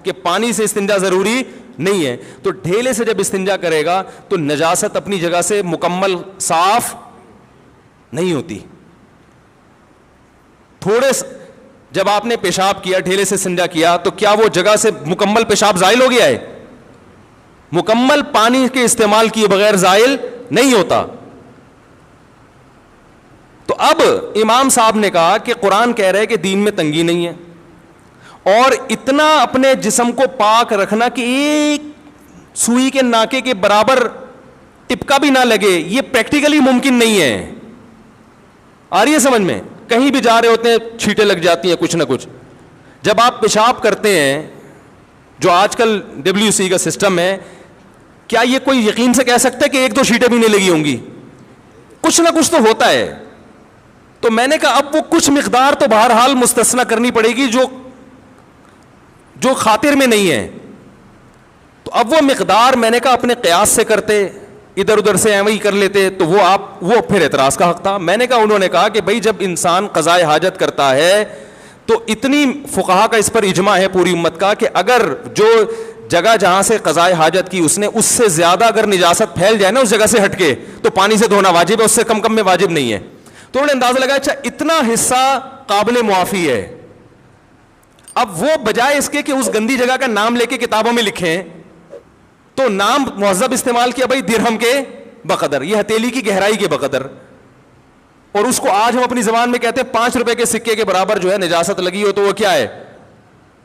کہ پانی سے استنجا ضروری نہیں ہے. تو ڈھیلے سے جب استنجا کرے گا تو نجاست اپنی جگہ سے مکمل صاف نہیں ہوتی. تھوڑے جب آپ نے پیشاب کیا, ڈھیلے سے استنجا کیا, تو کیا وہ جگہ سے مکمل پیشاب زائل ہو گیا ہے؟ مکمل پانی کے استعمال کیے بغیر زائل نہیں ہوتا. تو اب امام صاحب نے کہا کہ قرآن کہہ رہے کہ دین میں تنگی نہیں ہے, اور اتنا اپنے جسم کو پاک رکھنا کہ ایک سوئی کے ناکے کے برابر ٹپکا بھی نہ لگے, یہ پریکٹیکلی ممکن نہیں ہے. آ رہی ہے سمجھ میں؟ کہیں بھی جا رہے ہوتے ہیں چھینٹیں لگ جاتی ہیں کچھ نہ کچھ. جب آپ پیشاب کرتے ہیں, جو آج کل WC کا سسٹم ہے, کیا یہ کوئی یقین سے کہہ سکتا ہے کہ ایک دو چھینٹیں بھی نہیں لگی ہوں گی؟ کچھ نہ کچھ تو ہوتا ہے. تو میں نے کہا اب وہ کچھ مقدار تو بہرحال مستثنی کرنی پڑے گی جو خاطر میں نہیں ہے. تو اب وہ مقدار میں نے کہا اپنے قیاس سے کرتے, ادھر ادھر سے ایویں کر لیتے, تو وہ پھر اعتراض کا حق تھا. میں نے کہا, انہوں نے کہا کہ بھائی جب انسان قضاء حاجت کرتا ہے تو اتنی فقہا کا اس پر اجماع ہے پوری امت کا کہ اگر جو جگہ جہاں سے قضاء حاجت کی اس نے اس سے زیادہ اگر نجاست پھیل جائے نا اس جگہ سے ہٹ کے, تو پانی سے دھونا واجب ہے, اس سے کم میں واجب نہیں ہے. تو انہوں نے اندازہ لگایا اچھا اتنا حصہ قابل معافی ہے. اب وہ بجائے اس کے کہ اس گندی جگہ کا نام لے کے کتابوں میں لکھیں, تو نام مہذب استعمال کیا, بھائی درہم کے بقدر, یہ ہتھیلی کی گہرائی کے بقدر. اور اس کو آج ہم اپنی زبان میں کہتے ہیں 5 روپے کے سکے کے برابر جو ہے نجاست لگی ہو تو وہ کیا ہے؟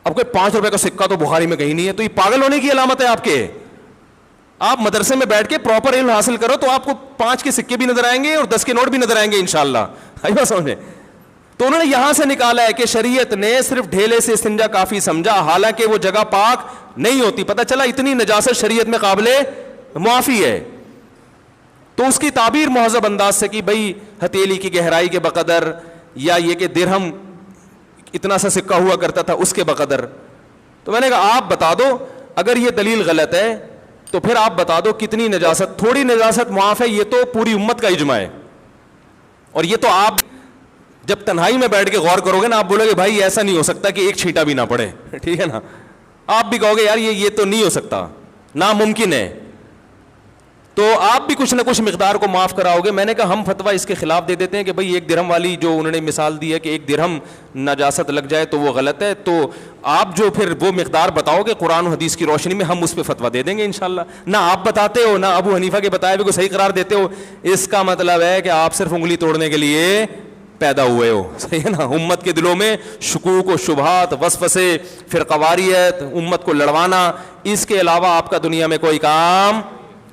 اب کوئی 5 روپے کا سکہ تو بخاری میں کہیں نہیں ہے, تو یہ پاگل ہونے کی علامت ہے آپ کے. آپ مدرسے میں بیٹھ کے پراپر علم حاصل کرو تو آپ کو 5 کے سکے بھی نظر آئیں گے اور 10 کے نوٹ بھی نظر آئیں گے انشاءاللہ. آئی بات سمجھے؟ تو انہوں نے یہاں سے نکالا ہے کہ شریعت نے صرف ڈھیلے سے استنجا کافی سمجھا, حالانکہ وہ جگہ پاک نہیں ہوتی. پتہ چلا اتنی نجاست شریعت میں قابل معافی ہے. تو اس کی تعبیر مہذب انداز سے کی, بھائی ہتھیلی کی گہرائی کے بقدر, یا یہ کہ درہم اتنا سا سکہ ہوا کرتا تھا اس کے بقدر. تو میں نے کہا آپ بتا دو, اگر یہ دلیل غلط ہے تو پھر آپ بتا دو کتنی نجاست, تھوڑی نجاست معاف ہے, یہ تو پوری امت کا اجماع ہے. اور یہ تو آپ جب تنہائی میں بیٹھ کے غور کرو گے نا, آپ بولو گے بھائی ایسا نہیں ہو سکتا کہ ایک چھینٹا بھی نہ پڑے, ٹھیک ہے نا. آپ بھی کہو گے یار یہ تو نہیں ہو سکتا, ناممکن ہے. تو آپ بھی کچھ نہ کچھ مقدار کو معاف کراؤ گے. میں نے کہا ہم فتویٰ اس کے خلاف دے دیتے ہیں کہ بھائی 1 درہم والی جو انہوں نے مثال دی ہے کہ 1 درہم نجاست لگ جائے تو وہ غلط ہے. تو آپ جو پھر وہ مقدار بتاؤ گے قرآن و حدیث کی روشنی میں, ہم اس پہ فتویٰ دے دیں گے انشاءاللہ. نہ آپ بتاتے ہو نہ ابو حنیفہ کے بتائے ہوئے کو صحیح قرار دیتے ہو. اس کا مطلب ہے کہ آپ صرف انگلی توڑنے کے لیے پیدا ہوئے ہو, صحیح ہے نا. امت کے دلوں میں شکوک و شبہات, وسوسے, فرقواریت, امت کو لڑوانا, اس کے علاوہ آپ کا دنیا میں کوئی کام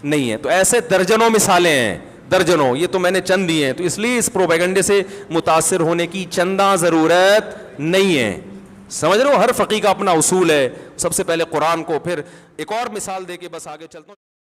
نہیں ہے. تو ایسے درجنوں مثالیں ہیں, درجنوں. یہ تو میں نے چند دی ہیں, تو اس لیے اس پروپیگنڈے سے متاثر ہونے کی چنداں ضرورت نہیں ہے. سمجھ رہے ہو, ہر فقیہ کا اپنا اصول ہے. سب سے پہلے قرآن کو, پھر ایک اور مثال دے کے بس آگے چلتا ہوں.